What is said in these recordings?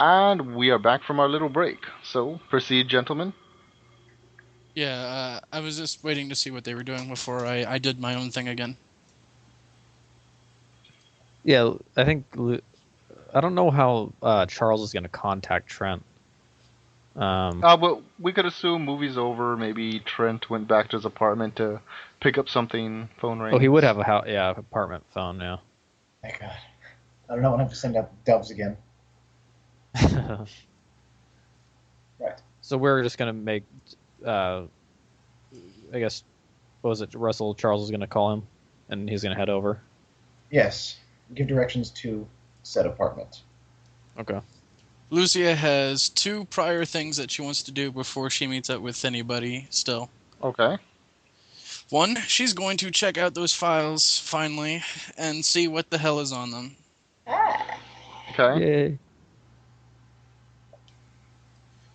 And we are back from our little break. So, proceed, gentlemen. Yeah, I was just waiting to see what they were doing before I did my own thing again. Yeah, I don't know how Charles is going to contact Trent. But we could assume movie's over. Maybe Trent went back to his apartment to pick up something. Phone Oh, he would rings. have apartment phone, yeah. My God. I don't know when I have to send out doves again. Right. So we're just going to make, I guess, what was it? Russell Charles is going to call him, and he's going to head over. Yes. Give directions to said apartment. Okay. Lucia has 2 prior things that she wants to do before she meets up with anybody still. Okay. One, she's going to check out those files, finally, and see what the hell is on them. Okay. Yay.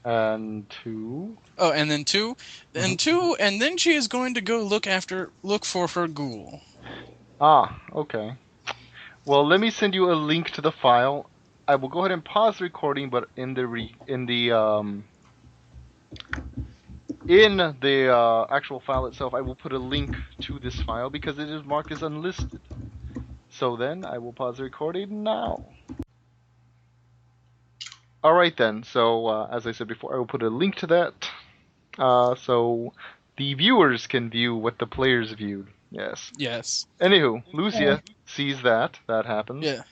And two. Oh, and then and then she is going to go look for her ghoul. Ah, okay. Well, let me send you a link to the file. I will go ahead and pause the recording, but in the actual file itself, I will put a link to this file because it is marked as unlisted. So then, I will pause the recording now. Alright then, so as I said before, I will put a link to that, so the viewers can view what the players viewed. Yes. Yes. Anywho, Lucia sees that happens. Yeah.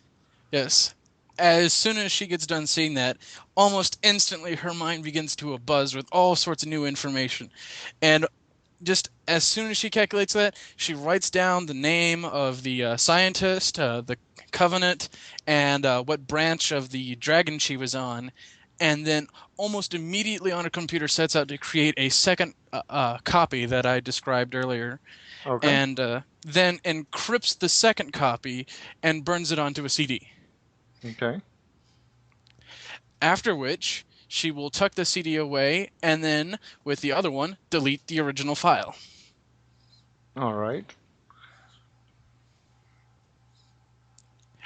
Yes. As soon as she gets done seeing that, almost instantly her mind begins to buzz with all sorts of new information. And just as soon as she calculates that, she writes down the name of the scientist, the Covenant, and what branch of the dragon she was on. And then almost immediately on her computer sets out to create a second copy that I described earlier. Okay. And then encrypts the second copy and burns it onto a CD. Okay. After which, she will tuck the CD away and then, with the other one, delete the original file. Alright.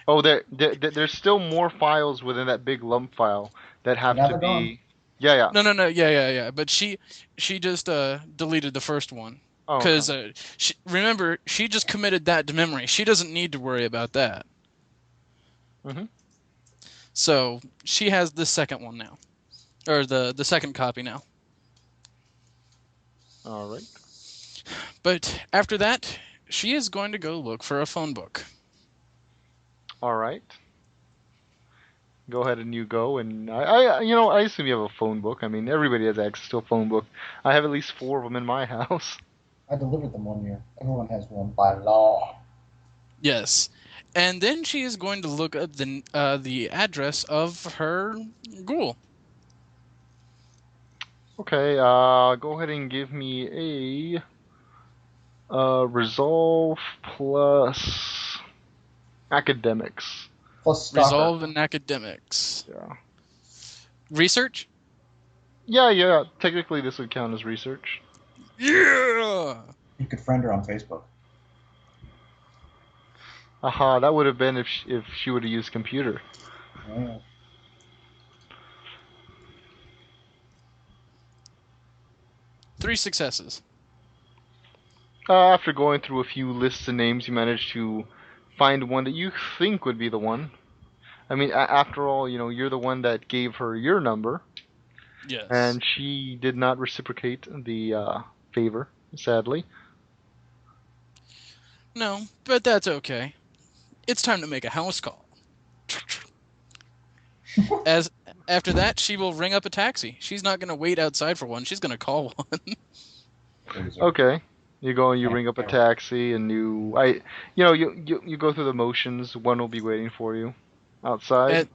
Oh, there's still more files within that big lump file that have Now to they're be... gone. Yeah. No, yeah. But she just deleted the first one. Oh, Because, okay. remember, she just committed that to memory. She doesn't need to worry about that. Mm-hmm. So, she has the second one now. Or the second copy now. Alright. But after that, she is going to go look for a phone book. Alright. Go ahead and you go, and I assume you have a phone book. I mean, everybody has access to a phone book. I have at least 4 of them in my house. I delivered them 1 year. Everyone has one by law. Yes. And then she is going to look up the address of her ghoul. Okay, go ahead and give me a resolve plus academics. Plus stalker. Resolve in academics. Yeah. Research? Yeah. Technically, this would count as research. Yeah! You could friend her on Facebook. Aha, that would have been if she would have used computer. Yeah. Three successes. After going through a few lists of names, you managed to find one that you think would be the one. I mean, after all, you're the one that gave her your number. Yes. And she did not reciprocate the favor, sadly. No, but that's okay. It's time to make a house call. As after that, she will ring up a taxi. She's not going to wait outside for one. She's going to call one. Okay. You go and you ring up a taxi, and you go through the motions. One will be waiting for you outside.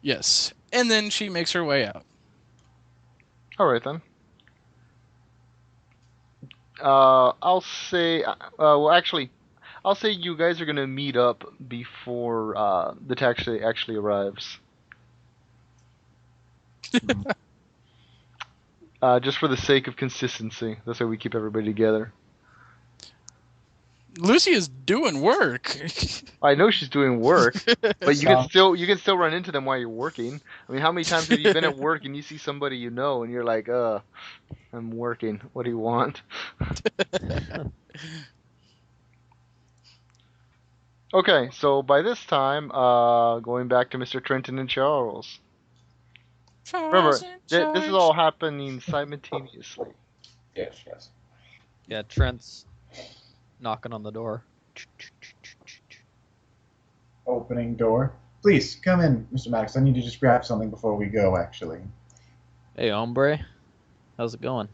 Yes. And then she makes her way out. All right then. I'll say. Well, actually, I'll say you guys are gonna meet up before the taxi actually arrives. Just for the sake of consistency. That's why we keep everybody together. Lucia's doing work. I know she's doing work, but you can So- still run into them while you're working. I mean, how many times have you been at work and you see somebody you know and you're like, I'm working. What do you want? Okay, so by this time, going back to Mr. Trenton and Charles. Remember, this is all happening simultaneously. Yes. Yeah, Trent's knocking on the door. Opening door. Please, come in, Mr. Maddox. I need to just grab something before we go, actually. Hey, hombre. How's it going?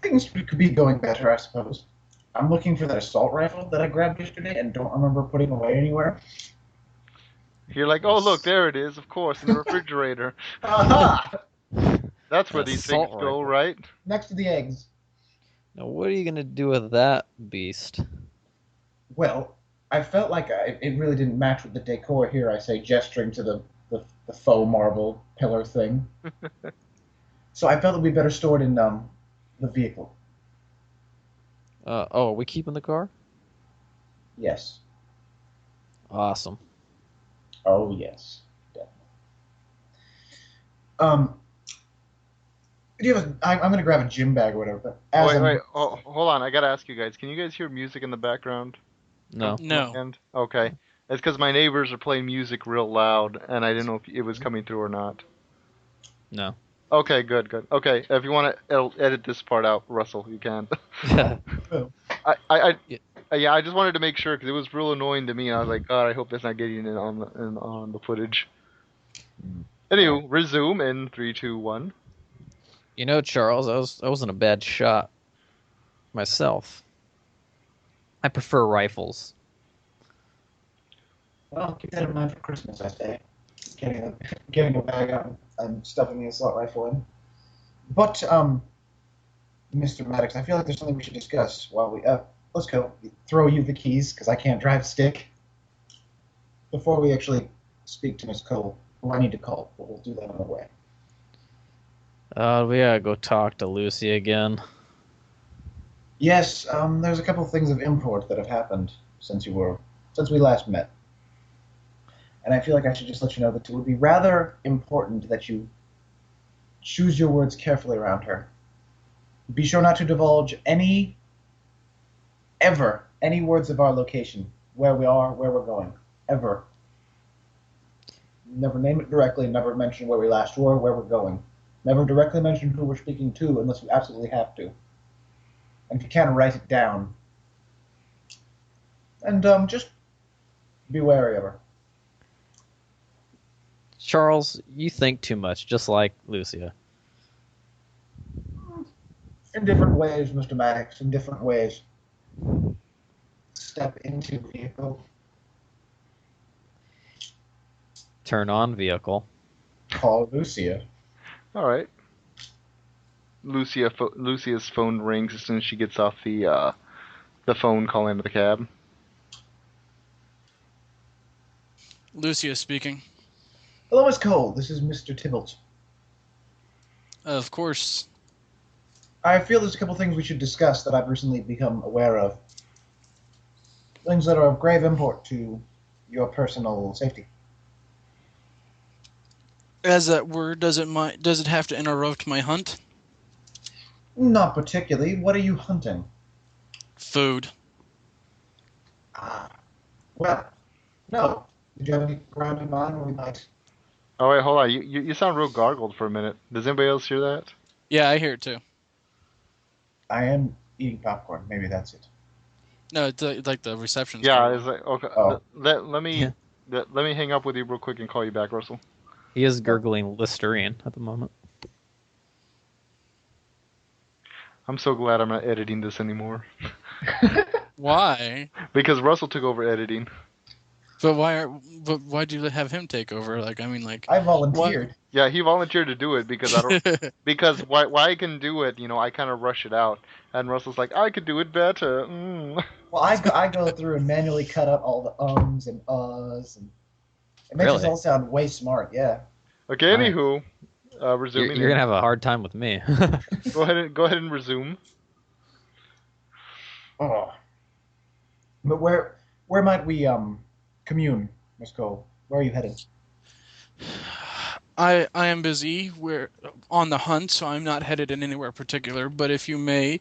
Things could be going better, I suppose. I'm looking for that assault rifle that I grabbed yesterday and don't remember putting away anywhere. You're like, oh, look, there it is, of course, in the refrigerator. Aha! That's where these things Assault go, rifle. right? Next to the eggs. Now, what are you going to do with that beast? Well, I felt like it really didn't match with the decor here, I say, gesturing to the faux marble pillar thing. So I felt that we'd better store it in the vehicle. Are we keeping the car? Yes. Awesome. Oh, yes. Definitely. I'm going to grab a gym bag or whatever. But as Wait. Oh, hold on. I gotta ask you guys. Can you guys hear music in the background? No. No. And okay, it's because my neighbors are playing music real loud, and I didn't know if it was coming through or not. No. Okay, good. Okay, if you want to edit this part out, Russell, you can. Yeah, I just wanted to make sure because it was real annoying to me. I was like, God, I hope that's not getting in on the footage. Anywho, resume in 3, 2, 1. You know, Charles, I wasn't a bad shot myself. I prefer rifles. Well, keep that in mind for Christmas, I say. Getting a bag out and stuffing the assault rifle in. But, Mr. Maddox, I feel like there's something we should discuss while we... let's go. Throw you the keys, because I can't drive stick. Before we actually speak to Miss Cole, who I need to call, but we'll do that on the way. We gotta go talk to Lucy again. Yes, there's a couple of things of import that have happened since we last met. And I feel like I should just let you know that it would be rather important that you choose your words carefully around her. Be sure not to divulge any words of our location, where we are, where we're going, ever. Never name it directly, never mention where we last were, where we're going. Never directly mention who we're speaking to unless you absolutely have to. And if you can, write it down. And just be wary of her. Charles, you think too much, just like Lucia. In different ways, Mr. Maddox, in different ways. Step into vehicle. Turn on vehicle. Call Lucia. All right. Lucia's phone rings as soon as she gets off the phone call into the cab. Lucia speaking. Hello, Miss Cole. This is Mr. Tybalt. Of course. I feel there's a couple things we should discuss that I've recently become aware of. Things that are of grave import to your personal safety. As that word, does it have to interrupt my hunt? Not particularly. What are you hunting? Food. Ah. Well, no. Did you have any ground in mind where we might... Oh wait, hold on. You sound real gargled for a minute. Does anybody else hear that? Yeah, I hear it too. I am eating popcorn. Maybe that's it. No, it's like the reception's Yeah, terrible. it's like okay. Oh. Let me hang up with you real quick and call you back, Russell. He is gurgling Listerine at the moment. I'm so glad I'm not editing this anymore Why? because Russell took over editing. But why'd you have him take over? I volunteered. Yeah, he volunteered to do it because I don't because why I can do it, I kind of rush it out, and Russell's like, I could do it better. Well, I go through and manually cut out all the ums and uhs, and it makes us Really? all sound way smart. Yeah. Okay, Alright. anywho, resuming. You're gonna have a hard time with me. Go ahead and resume. Oh. But where might we commune, Miss Cole? Where are you headed? I am busy. We're on the hunt, so I'm not headed in anywhere particular. But if you may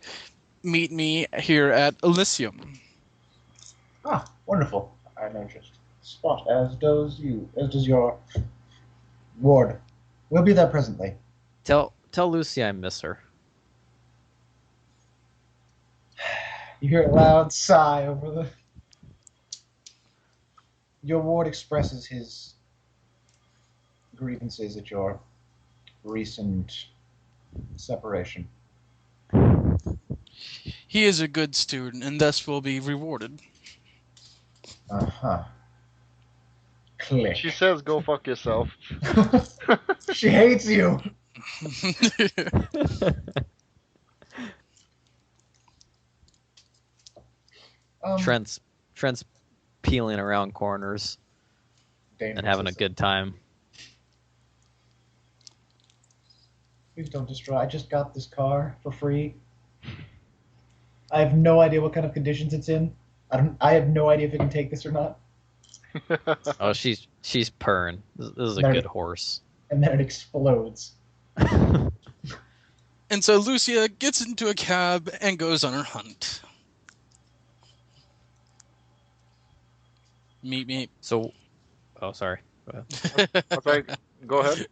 meet me here at Elysium. Ah, wonderful. I know just spot, as does your ward. We'll be there presently. Tell Lucy I miss her. You hear a loud sigh over the. Your ward expresses his grievances at your recent separation. He is a good student, and thus will be rewarded. Uh-huh. Click. She says, "Go fuck yourself." She hates you. Trent's peeling around corners and having a good time. Please don't destroy. I just got this car for free. I have no idea what kind of conditions it's in. I have no idea if it can take this or not. Oh, she's purring. This is a There- good horse. And then it explodes. And so Lucia gets into a cab and goes on her hunt. Meet. So, oh, sorry. Go ahead. Okay, go ahead.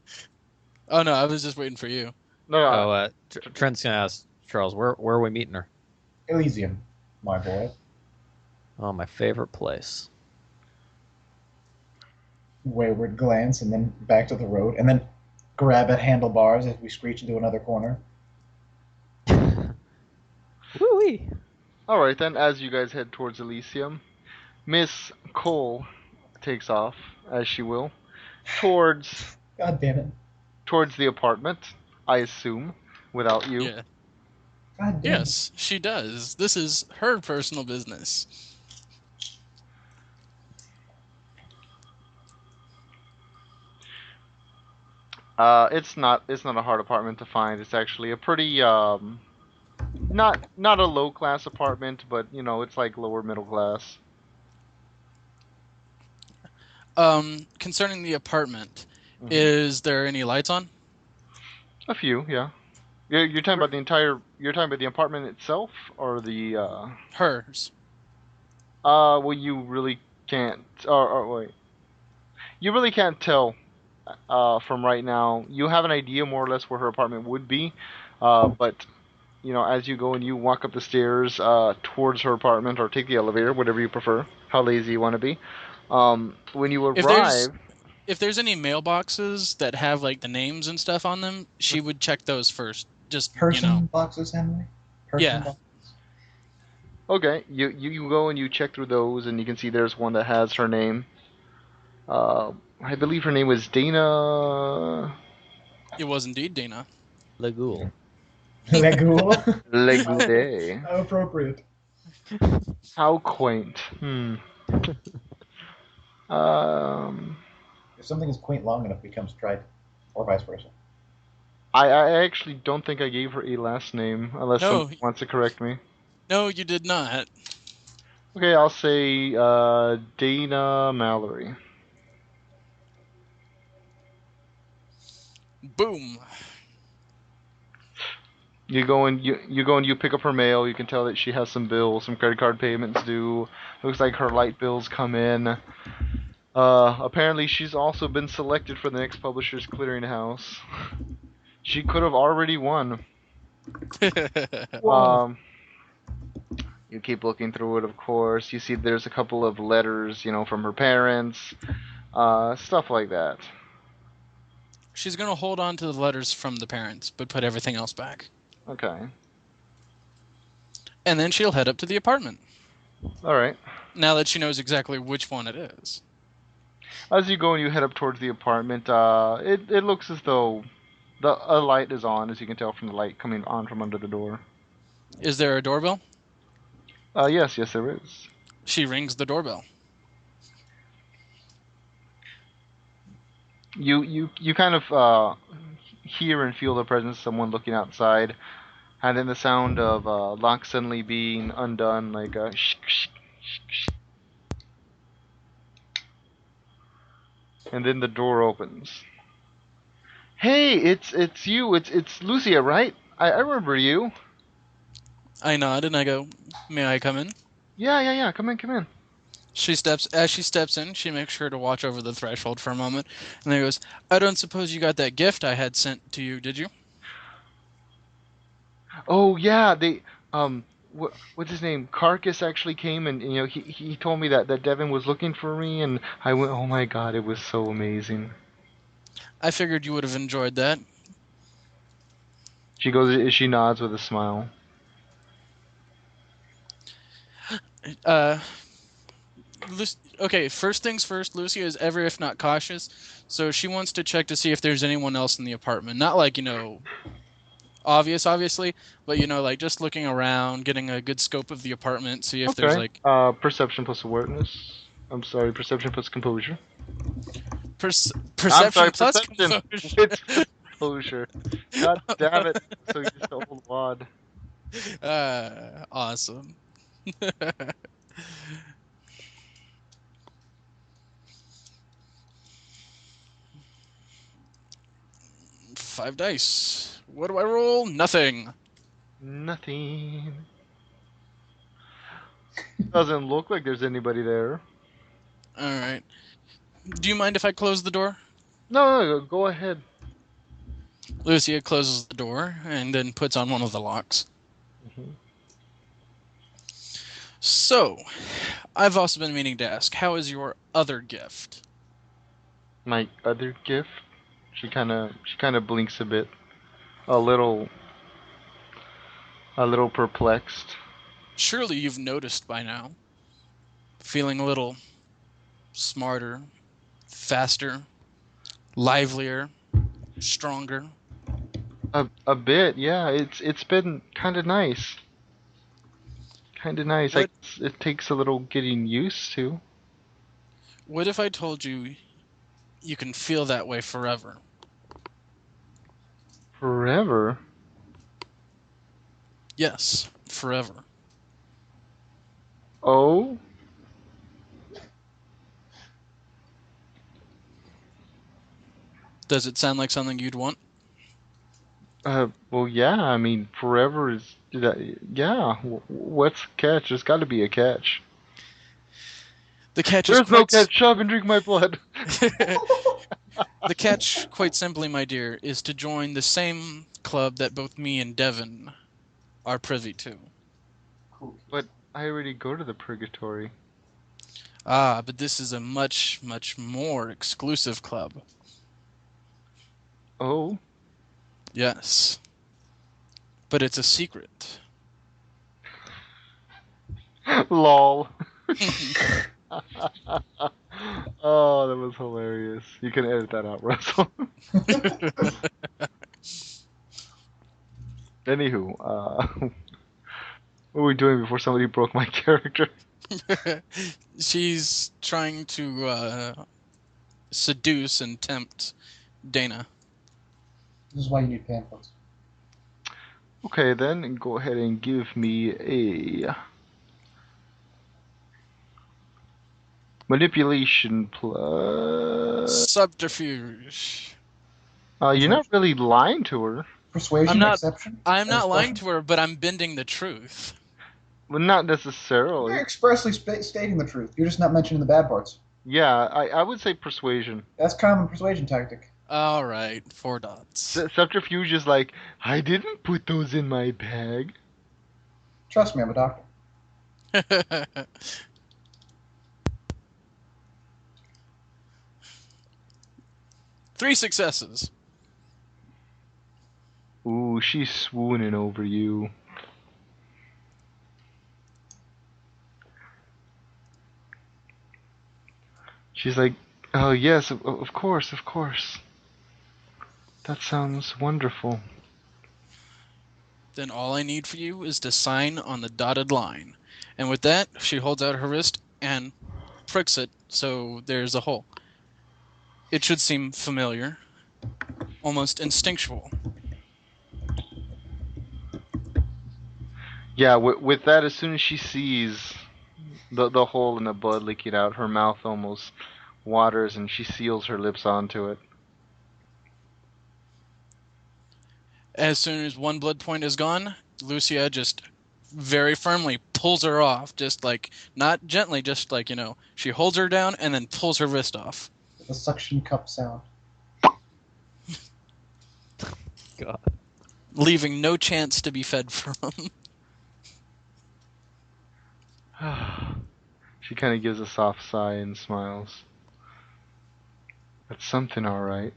Oh no, I was just waiting for you. No, no. Oh, Trent's gonna ask Charles, where are we meeting her? Elysium, my boy. Oh, my favorite place. Wayward glance and then back to the road and then grab at handlebars as we screech into another corner. Woo-wee. All right then. As you guys head towards Elysium, Miss Cole takes off, as she will, towards God damn it. the apartment. I assume, without you. Yeah. God damn Yes, she does. This is her personal business. It's not a hard apartment to find. It's actually a pretty not a low class apartment, but it's like lower middle class. Concerning the apartment, Mhm. is there any lights on? A few, yeah. You're talking about you're talking about the apartment itself, or the Hers. well, you really can't. Or wait, you really can't tell from right now. You have an idea more or less where her apartment would be, but as you go and you walk up the stairs towards her apartment, or take the elevator, whatever you prefer, how lazy you want to be. When you arrive, If there's any mailboxes that have like the names and stuff on them, she would check those first. Just Person boxes, Henry? Person Yeah. boxes? okay, you go and you check through those, and you can see there's one that has her name. I believe her name was Dana it was indeed Dana. Le Ghoul. Legul? Legude. How appropriate. How quaint. If something is quaint long enough, it becomes trite. Or vice versa. I actually don't think I gave her a last name, unless No. someone wants to correct me. No, you did not. Okay, I'll say Dana Mallory. Boom. You go and you pick up her mail. You can tell that she has some bills, some credit card payments due. Looks like her light bills come in. Apparently she's also been selected for the next Publishers Clearinghouse. She could have already won. Whoa. You keep looking through it, of course. You see there's a couple of letters, from her parents, stuff like that. She's gonna hold on to the letters from the parents, but put everything else back. Okay. And then she'll head up to the apartment. All right. Now that she knows exactly which one it is. As you go and you head up towards the apartment, it looks as though a light is on, as you can tell from the light coming on from under the door. Is there a doorbell? Yes, there is. She rings the doorbell. You kind of hear and feel the presence of someone looking outside. And then the sound of lock suddenly being undone, like a and then the door opens. Hey, it's you. It's Lucia, right? I remember you. I nod and I go, "May I come in?" Yeah. Come in, come in. As she steps in, she makes sure to watch over the threshold for a moment, and then goes, "I don't suppose you got that gift I had sent to you, did you?" Oh yeah, they what's his name? Carcass actually came and he told me that Devin was looking for me and I went, oh my god, it was so amazing. I figured you would have enjoyed that. She nods with a smile. Uh, okay, first things first, Lucia is ever if not cautious, so she wants to check to see if there's anyone else in the apartment. Not like, obviously, but like just looking around, getting a good scope of the apartment, see if there's Okay. like Perception plus awareness. I'm sorry, perception plus composure. I'm perception sorry, plus perception composure. with composure. God damn it. So you just a whole wad. Awesome. 5 dice. What do I roll? Nothing. Nothing. Doesn't look like there's anybody there. All right. Do you mind if I close the door? No, go ahead. Lucia closes the door and then puts on one of the locks. Mhm. So, I've also been meaning to ask, how is your other gift? My other gift. She kind of blinks a bit, a little perplexed. Surely you've noticed by now. Feeling a little smarter, faster, livelier, stronger. A bit, yeah. It's been kind of nice. Kind of nice. What It takes a little getting used to. what if I told you you can feel that way forever? Forever. Yes, forever. Oh. Does it sound like something you'd want? Well, yeah. I mean, forever is that. Yeah. What's the catch? There's got to be a catch. The catch is There's no quite catch. Shove and drink my blood. The catch, quite simply, my dear, is to join the same club that both me and Devin are privy to. Cool. But I already go to the purgatory. Ah, but this is a much, much more exclusive club. Oh. Yes. But it's a secret. Lol. Oh, that was hilarious. You can edit that out, Russell. Anywho, what were we doing before somebody broke my character? She's trying to seduce and tempt Dana. This is why you need pamphlets. Okay, then go ahead and give me a manipulation plus. Subterfuge. You're not really lying to her. Persuasion, I'm not- exception. I'm not lying expression? to her, but I'm bending the truth. Well, not You're necessarily. expressly stating the truth. You're just not mentioning the bad parts. Yeah, I would say persuasion. That's common persuasion tactic. All right, 4 dots. Subterfuge is like, I didn't put those in my bag. Trust me, I'm a doctor. 3 successes. Ooh, she's swooning over you. She's like, oh yes, of course, of course. That sounds wonderful. Then all I need for you is to sign on the dotted line. And with that, she holds out her wrist and pricks it so there's a hole. It should seem familiar, almost instinctual. Yeah, with that, as soon as she sees the hole in the blood leaking out, her mouth almost waters and she seals her lips onto it. As soon as one blood point is gone, Lucia just very firmly pulls her off, just like, not gently, just like, she holds her down and then pulls her wrist off. The suction cup sound. God. Leaving no chance to be fed from. She kind of gives a soft sigh and smiles. That's something, all right.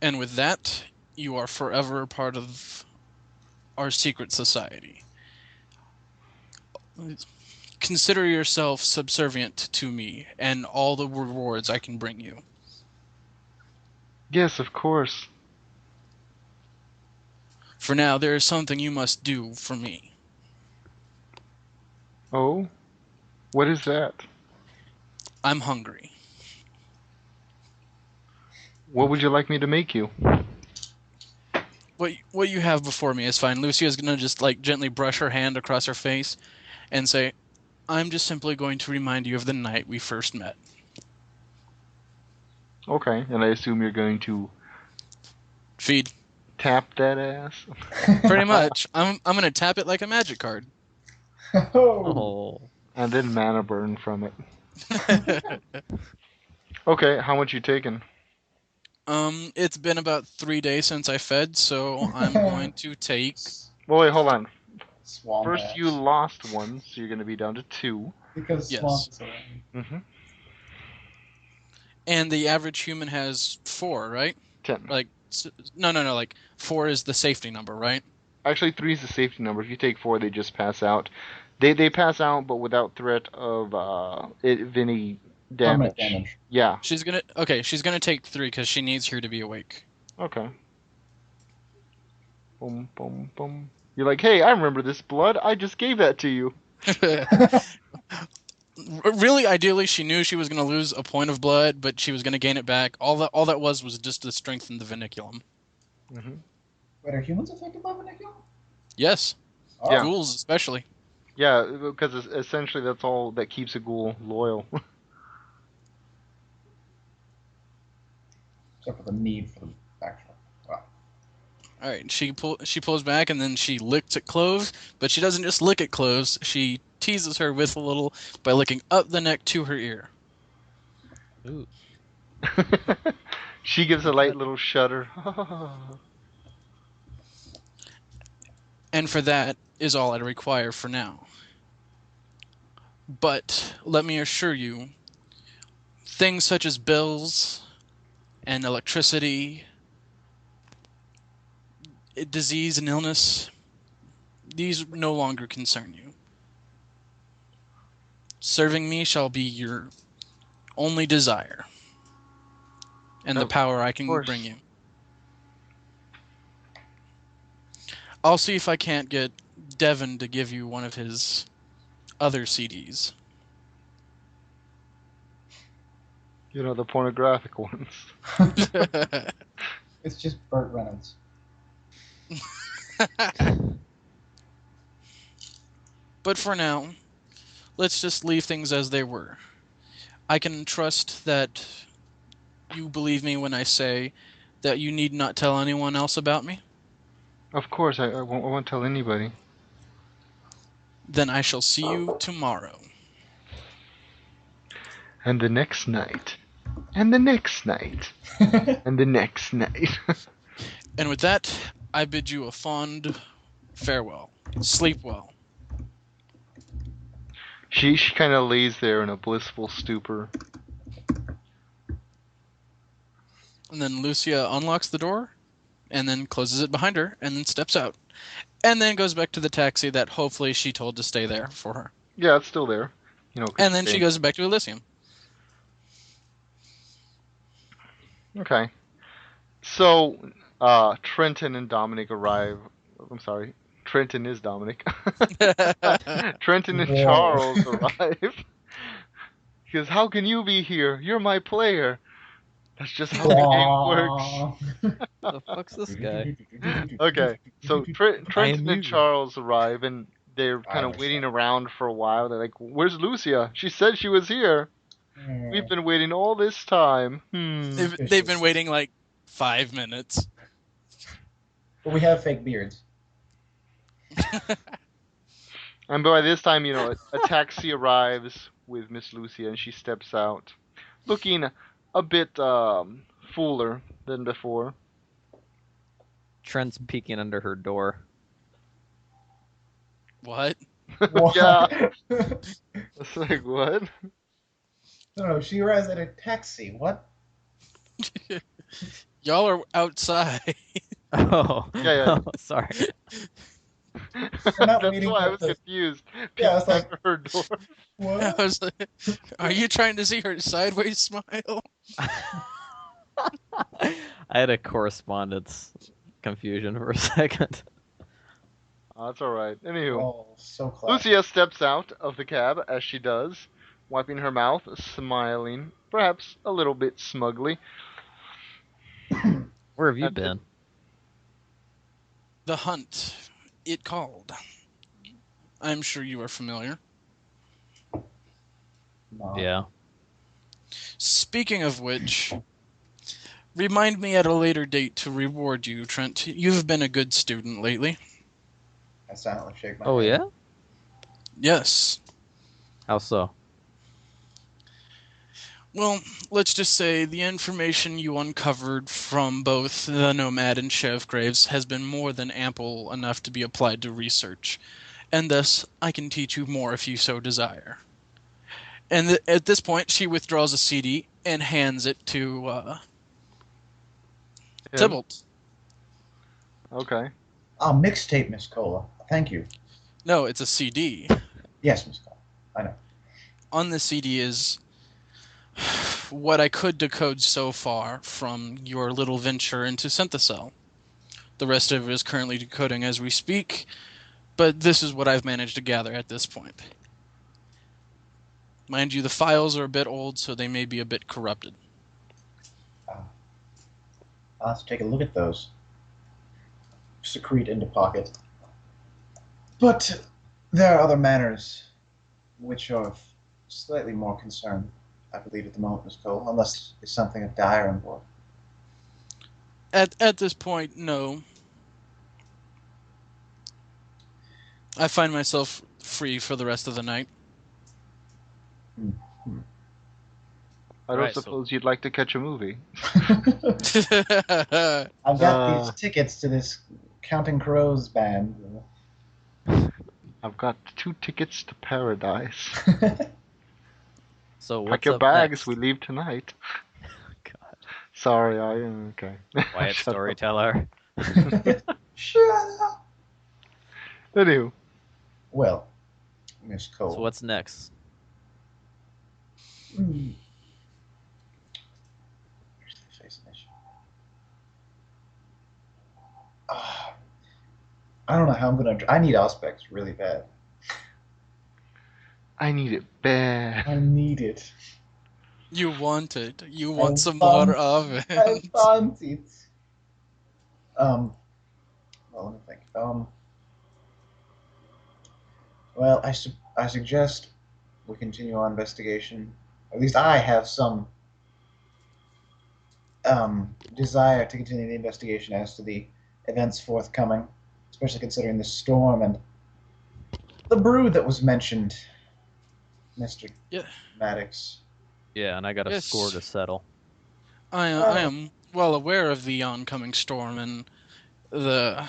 And with that, you are forever part of our secret society. Consider yourself subservient to me and all the rewards I can bring you. Yes, of course. For now, there is something you must do for me. Oh? What is that? I'm hungry. What would you like me to make you? What you have before me is fine. Lucia's gonna just like gently brush her hand across her face and say, I'm just simply going to remind you of the night we first met. Okay, and I assume you're going to Feed. tap that ass? Pretty much. I'm gonna tap it like a magic card. Oh. And then mana burn from it. Okay, how much you taking? It's been about 3 days since I fed, so I'm going to take... Well, wait, hold on. Swamp First, ass. you lost one, so you're going to be down to 2. Because Yes. swamp is around. Mm-hmm. And the average human has 4, right? 10. Like, no, like 4 is the safety number, right? Actually, 3 is the safety number. If you take 4, they just pass out. They pass out, but without threat of any Permanent damage. damage. Yeah. She's gonna take 3 because she needs here to be awake. Okay. Boom, boom, boom. You're like, hey, I remember this blood. I just gave that to you. Really, ideally, she knew she was going to lose a point of blood, but she was going to gain it back. All that was just to strengthen the vinculum. Mm-hmm. Wait, are humans affected by vinculum? Yes. Oh. Yeah. Ghouls especially. Yeah, because essentially that's all that keeps a ghoul loyal. Except for the need for the actual. Wow. All right, she pulls back and then she licks at Cloves, but she doesn't just lick at Cloves. She teases her with a little by licking up the neck to her ear. Ooh. She gives a light little shudder. And for that is all I require for now. But let me assure you, things such as bills and electricity, disease and illness, these no longer concern you. Serving me shall be your only desire, and the power I can bring you. I'll see if I can't get Devin to give you one of his other CDs. You know, the pornographic ones. It's just Burt Reynolds. But for now, let's just leave things as they were. I can trust that you believe me when I say that you need not tell anyone else about me? Of course, I won't tell anybody. Then I shall see you tomorrow. And the next night. And the next night. And the next night. And with that, I bid you a fond farewell. Sleep well. She kind of lays there in a blissful stupor. And then Lucia unlocks the door, and then closes it behind her, and then steps out. And then goes back to the taxi that hopefully she told to stay there for her. Yeah, it's still there. You know. And then she goes back to Elysium. Okay. So, Trenton and Dominic arrive. I'm sorry. Trenton is Dominic. Trenton and Charles arrive. He goes, how can you be here? You're my player. That's just how the game works. Who the fuck's this guy? Okay, so I am Trenton and you. Charles arrive, and they're kind of waiting around for a while. They're like, "Where's Lucia? She said she was here. We've been waiting all this time." They've been waiting like 5 minutes. But we have fake beards. And by this time, a taxi arrives with Miss Lucia, and she steps out, looking a bit fuller than before. Trent's peeking under her door. What? Yeah, it's like what? No, she arrives at a taxi. What? Y'all are outside. Oh. Yeah. Oh, sorry. not That's meeting why I with was the- confused. Yeah, I was Peeking like- under her door. I What? was like, are you trying to see her sideways smile? I had a correspondence confusion for a second. Oh, that's all right. Anywho, Oh, so close. Lucia steps out of the cab as she does, wiping her mouth, smiling, perhaps a little bit smugly. Where have you That's it. been? The Hunt. It called. I'm sure you are familiar. No. Yeah. Speaking of which, remind me at a later date to reward you, Trent. You've been a good student lately. I silently shake my Oh, head. yeah? Yes. How so? Well, let's just say the information you uncovered from both the Nomad and Sheriff Graves has been more than ample enough to be applied to research, and thus I can teach you more if you so desire. And at this point, she withdraws a CD and hands it to Him? Tybalt. Okay. Oh, mixtape, Miss Cola. Thank you. No, it's a CD. Yes, Miss Cola. I know. On the CD is what I could decode so far from your little venture into Synthesol. The rest of it is currently decoding as we speak, but this is what I've managed to gather at this point. Mind you, the files are a bit old, so they may be a bit corrupted. I'll have to take a look at those. Secrete into pocket. But there are other matters which are of slightly more concern, I believe, at the moment, Miss Cole, unless there's something of dire import. At this point, no. I find myself free for the rest of the night. I don't Right, so- suppose you'd like to catch a movie. I've got these tickets to this Counting Crows band. I've got 2 tickets to paradise. So what's Pack your up bags, next? we leave tonight. God. Sorry, I am okay. Quiet Shut up. storyteller. Shut up. Anywho, Well, Miss Cole. So what's next? Hmm. Where's the face of this? I don't know how I'm gonna. I need Auspex really bad. I need it bad. I need it. You want it. You I want some want- more of it. I want it. Well, let me think. Well, I suggest we continue our investigation. At least I have some desire to continue the investigation as to the events forthcoming, especially considering the storm and the brood that was mentioned, Mr. Yeah. Maddox. Yeah, and I got a Yes. score to settle. I am well aware of the oncoming storm and the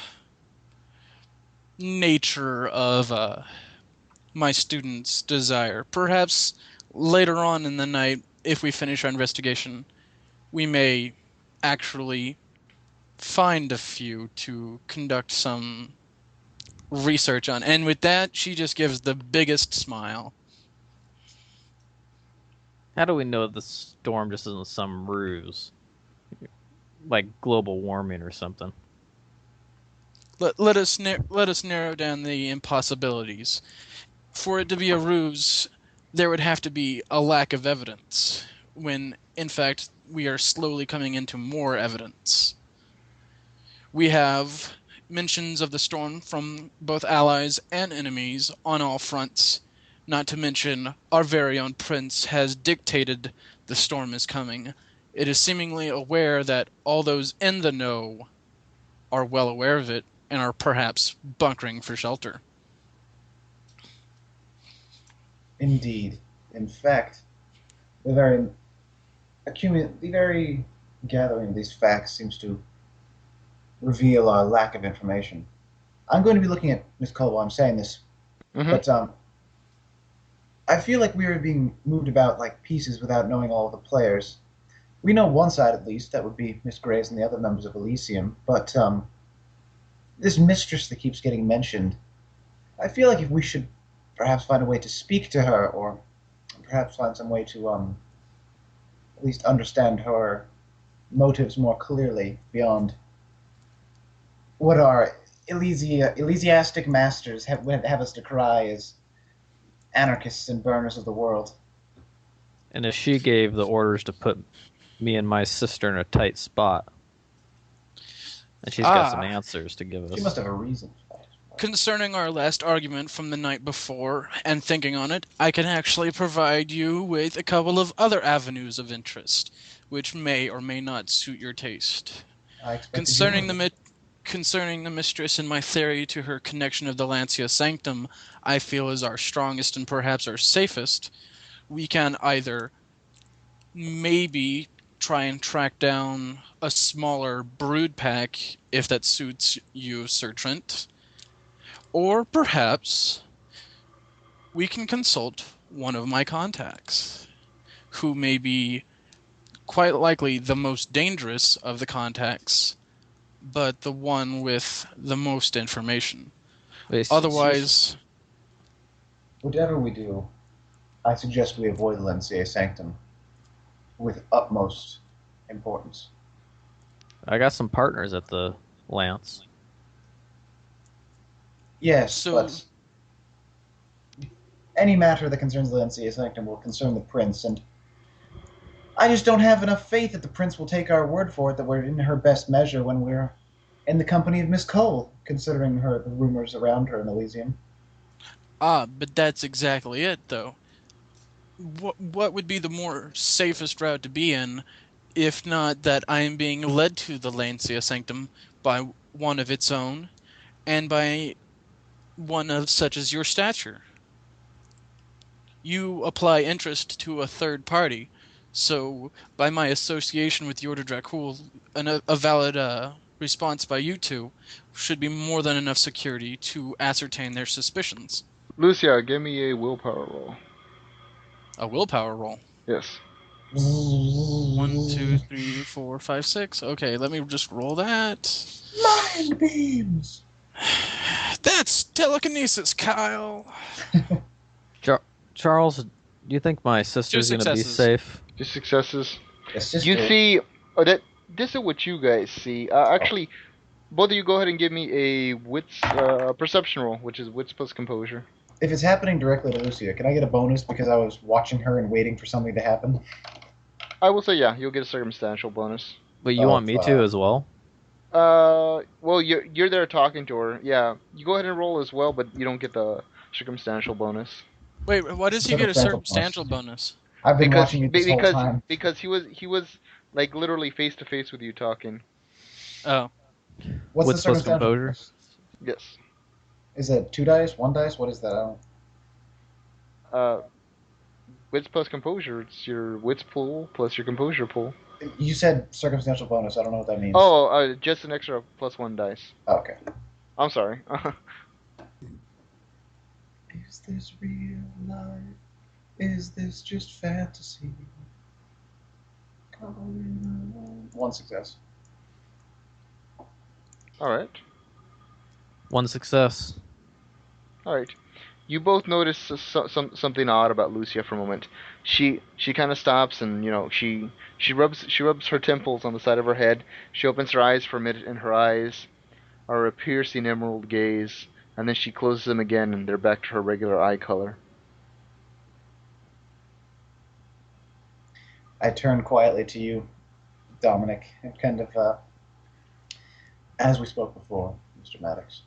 nature of my students' desire. Perhaps later on in the night, if we finish our investigation, we may actually find a few to conduct some research on. And with that, she just gives the biggest smile. How do we know the storm just isn't some ruse? Like global warming or something? Let us narrow down the impossibilities. For it to be a ruse, there would have to be a lack of evidence, when, in fact, we are slowly coming into more evidence. We have mentions of the storm from both allies and enemies on all fronts. Not to mention, our very own prince has dictated the storm is coming. It is seemingly aware that all those in the know are well aware of it and are perhaps bunkering for shelter. Indeed. In fact, the very gathering of these facts seems to reveal our lack of information. I'm going to be looking at Miss Cole while I'm saying this, Mhm. but I feel like we are being moved about like pieces without knowing all of the players. We know one side at least, that would be Miss Graves and the other members of Elysium, but this mistress that keeps getting mentioned, I feel like if we should perhaps find a way to speak to her, or perhaps find some way to at least understand her motives more clearly beyond what our ecclesiastic masters have us decry as anarchists and burners of the world. And if she gave the orders to put me and my sister in a tight spot, and she's got some answers to give us. She must have a reason for that. Concerning our last argument from the night before, and thinking on it, I can actually provide you with a couple of other avenues of interest, which may or may not suit your taste. I expected Concerning the mistress and my theory to her connection of the Lancia Sanctum, I feel is our strongest and perhaps our safest. We can either maybe try and track down a smaller brood pack, if that suits you, Sir Trent. Or perhaps we can consult one of my contacts, who may be quite likely the most dangerous of the contacts, but the one with the most information. Otherwise, whatever we do, I suggest we avoid the Lancia Sanctum with utmost importance. I got some partners at the Lance. Yes, but any matter that concerns the Lancia Sanctum will concern the prince, and I just don't have enough faith that the prince will take our word for it that we're in her best measure when we're in the company of Miss Cole, considering the rumors around her in Elysium. but that's exactly it, though. What would be the more safest route to be in, if not that I am being led to the Lancia Sanctum by one of its own, and by one of such as your stature? You apply interest to a third party, so by my association with the Order Dracul, a valid response by you two should be more than enough security to ascertain their suspicions. Lucia, give me a willpower roll. A willpower roll. Yes. 1, 2, 3, 4, 5, 6. Okay, let me just roll that. Mind beams! That's telekinesis, Kyle. Charles, do you think my sister's going to be safe? Just successes. Sister. You see, this is what you guys see. Actually, both of you go ahead and give me a wits perception roll, which is wits plus composure. If it's happening directly to Lucia, can I get a bonus because I was watching her and waiting for something to happen? I will say, yeah, you'll get a circumstantial bonus. But you want me to as well? Well, you're there talking to her. Yeah, you go ahead and roll as well, but you don't get the circumstantial bonus. Wait, why does he get a circumstantial bonus? I've been watching it this whole time. Because he was like literally face to face with you talking. Oh. What's the circumstantial composure? Yes. Is it 2 dice, 1 dice? What is that? I don't... Wits plus composure. It's your wits pool plus your composure pool. You said circumstantial bonus. I don't know what that means. Oh, just an extra plus 1 dice. Okay. I'm sorry. Is this real life? Is this just fantasy? 1 success. All right. 1 success. All right. You both notice something odd about Lucia for a moment. She kind of stops and she rubs her temples on the side of her head. She opens her eyes for a minute, and her eyes are a piercing emerald gaze, and then she closes them again, and they're back to her regular eye color. I turn quietly to you, Dominic, and kind of, as we spoke before, Mr. Maddox.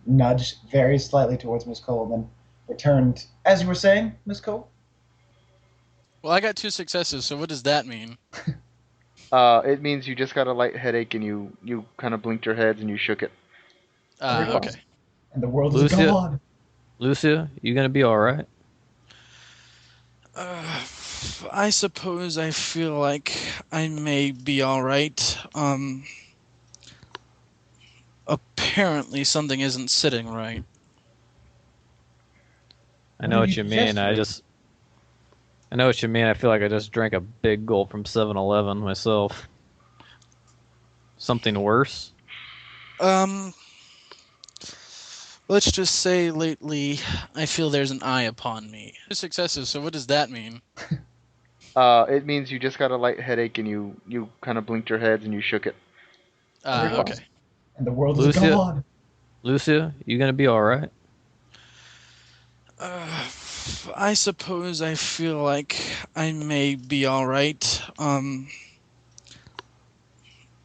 Nudge very slightly towards Miss Cole, and then returned, as you were saying, Miss Cole? Well, I got 2 successes, so what does that mean? It means you just got a light headache and you kind of blinked your heads and you shook it. Okay. And the world is Lucia? gone. Lucia, you gonna be all right? I suppose I feel like I may be alright. Apparently something isn't sitting right. I know what you Just mean. I know what you mean. I feel like I just drank a big gulp from 7-Eleven myself. Something worse? Let's just say lately I feel there's an eye upon me. 2 successes, so what does that mean? It means you just got a light headache and you kind of blinked your heads and you shook it. Okay. And the world is Lucia? gone. Lucia, you gonna be all right? I suppose I feel like I may be alright.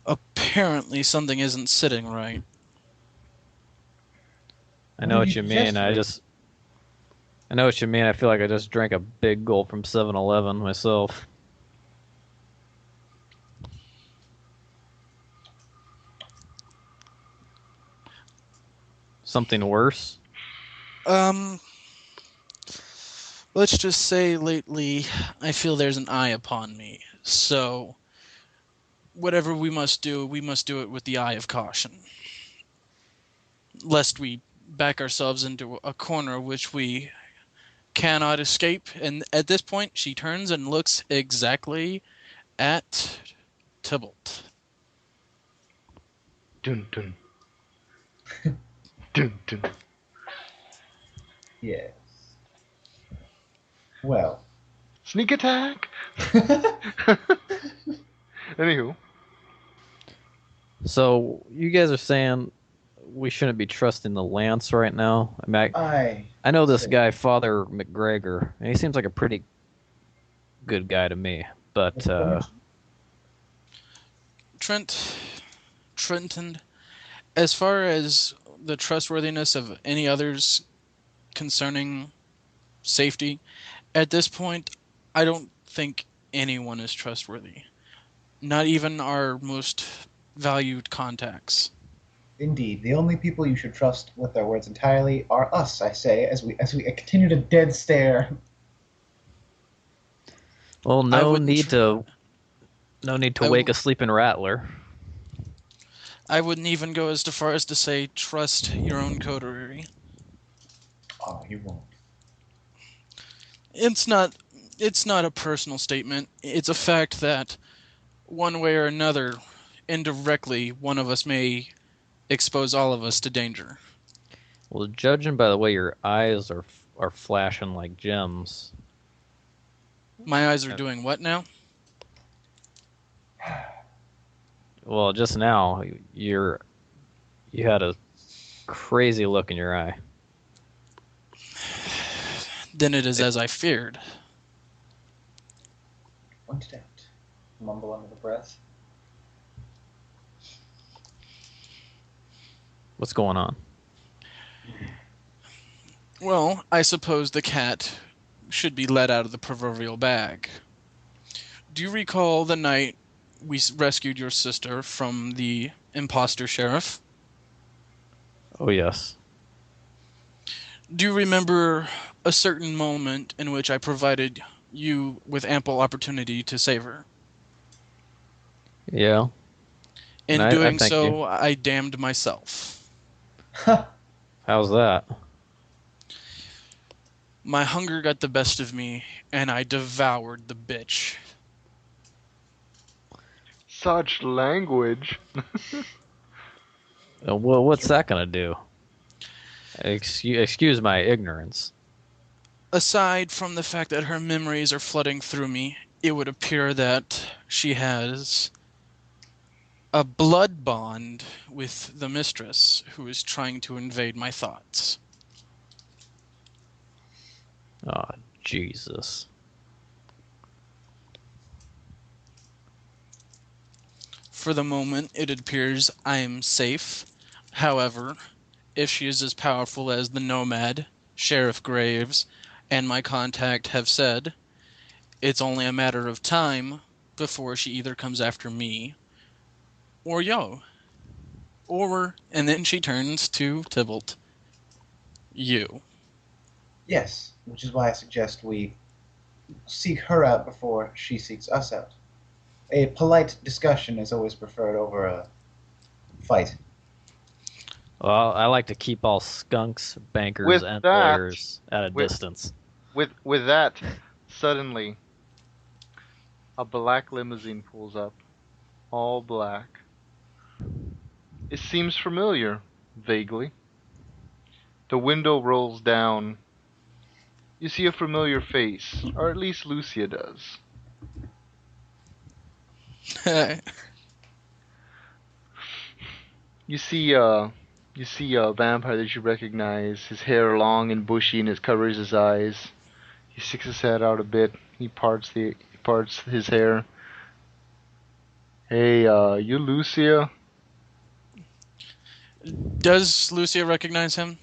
Apparently something isn't sitting right. I know what you mean. I know what you mean. I feel like I just drank a big gulp from 7-Eleven myself. Something worse? Let's just say lately I feel there's an eye upon me. So whatever we must do it with the eye of caution. Lest we back ourselves into a corner which we cannot escape. And at this point, she turns and looks exactly at Tybalt. Dun dun. Dun dun. Yes. Well. Sneak attack. Anywho. So you guys are saying we shouldn't be trusting the Lance right now? I mean, I know this guy, Father McGregor, and he seems like a pretty good guy to me. But Trenton, as far as the trustworthiness of any others concerning safety, at this point, I don't think anyone is trustworthy. Not even our most valued contacts. Indeed, the only people you should trust with their words entirely are us, I say, as we continue to dead stare. well, no need to wake a sleeping rattler. I wouldn't even go as far as to say trust your own coterie. Oh, you won't. It's not a personal statement. It's a fact that one way or another, indirectly, one of us may expose all of us to danger. Well, judging by the way your eyes are flashing like gems. My eyes are doing what now? Well, just now you had a crazy look in your eye. Then it is as I feared. Pointed out. Mumble under the breath. What's going on? Well, I suppose the cat should be let out of the proverbial bag. Do you recall the night we rescued your sister from the imposter sheriff? Oh, yes. Do you remember a certain moment in which I provided you with ample opportunity to save her? Yeah. In I doing thank so, you. I damned myself. How's that? My hunger got the best of me, and I devoured the bitch. Such language. Well, what's that gonna do? Excuse my ignorance. Aside from the fact that her memories are flooding through me, it would appear that she has a blood bond with the mistress who is trying to invade my thoughts. Oh, Jesus. For the moment, it appears I am safe. However, if she is as powerful as the Nomad, Sheriff Graves, and my contact have said, it's only a matter of time before she either comes after me or Yo. And then she turns to Tybalt. You. Yes, which is why I suggest we seek her out before she seeks us out. A polite discussion is always preferred over a fight. Well, I like to keep all skunks, bankers, With and that, lawyers at a with distance. with that, suddenly a black limousine pulls up, all black. It seems familiar, vaguely. The window rolls down. You see a familiar face, or at least Lucia does. You see a vampire that you recognize. His hair long and bushy, and it covers his eyes. He sticks his head out a bit. He parts his hair. Hey, you Lucia? Does Lucia recognize him?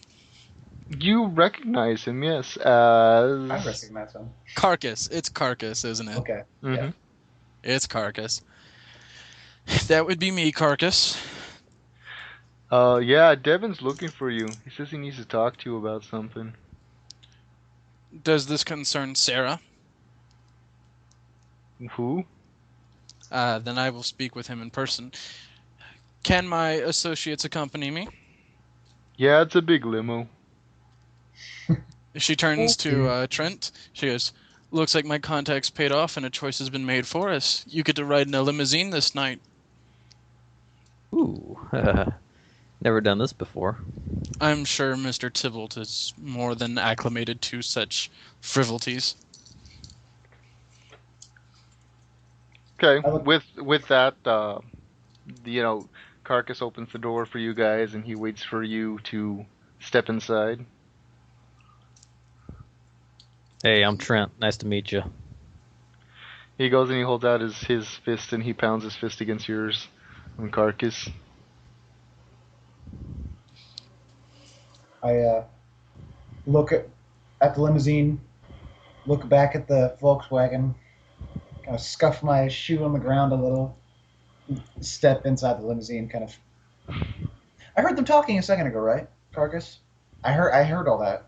You recognize him, yes, I as. recognize him. Carcass. It's Carcass, isn't it? Okay. Mhm. Yeah. It's Carcass. That would be me, Carcass. Yeah, Devin's looking for you. He says he needs to talk to you about something. Does this concern Sarah? Who? Then I will speak with him in person. Can my associates accompany me? Yeah, it's a big limo. She turns to Trent. She goes, looks like my contact's paid off and a choice has been made for us. You get to ride in a limousine this night. Ooh, never done this before. I'm sure Mr. Tybalt is more than acclimated to such frivolities. Okay, with that, Carcass opens the door for you guys, and he waits for you to step inside. Hey, I'm Trent. Nice to meet you. He goes and he holds out his fist, and he pounds his fist against yours, on Carcass. I look at the limousine, look back at the Volkswagen, kind of scuff my shoe on the ground a little, step inside the limousine, kind of. I heard them talking a second ago, right, Carcass? I heard all that.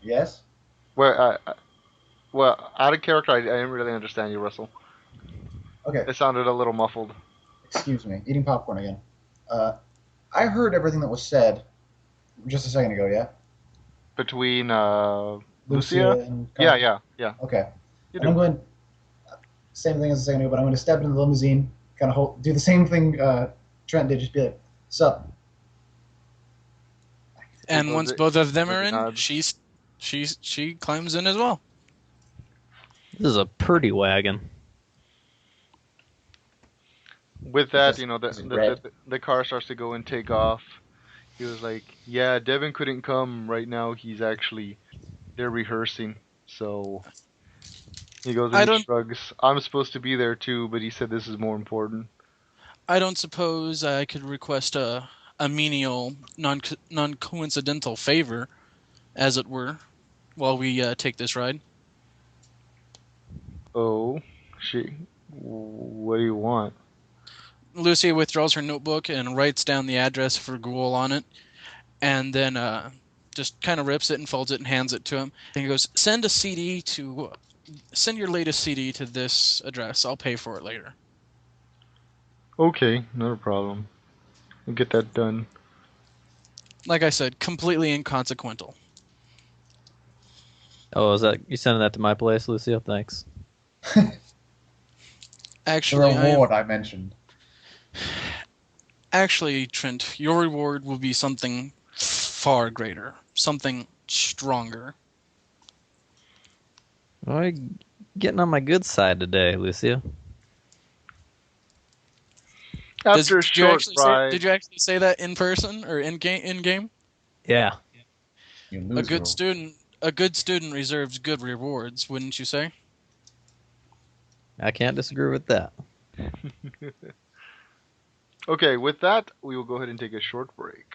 Yes? Well, out of character, I didn't really understand you, Russell. Okay. It sounded a little muffled. Excuse me. Eating popcorn again. I heard everything that was said just a second ago, yeah? Between Lucia Lucia? and Yeah. Okay. You And do. I'm going, same thing as a second ago, but I'm going to step into the limousine, kind of do the same thing Trent did, just be like, sup? And once both of them are in, nods. she climbs in as well. This is a pretty wagon. With that, Is it red? the car starts to go and take off. He was like, "Yeah, Devin couldn't come right now. They're rehearsing." So he goes and he shrugs. I'm supposed to be there too, but he said this is more important. I don't suppose I could request a menial, non-coincidental favor, as it were, while we take this ride. Oh, what do you want? Lucia withdraws her notebook and writes down the address for Ghoul on it, and then just kind of rips it and folds it and hands it to him. And he goes, send your latest CD to this address. I'll pay for it later. Okay, not a problem. We'll get that done. Like I said, completely inconsequential. Oh, you sending that to my place, Lucia? Thanks. Actually, The reward I mentioned. Actually, Trent, your reward will be something far greater, something stronger. Well, you're getting on my good side today, Lucia. After a short ride, Did you actually say that in person or in game? Yeah. A good student reserves good rewards, wouldn't you say? I can't disagree with that. Okay, with that, we will go ahead and take a short break.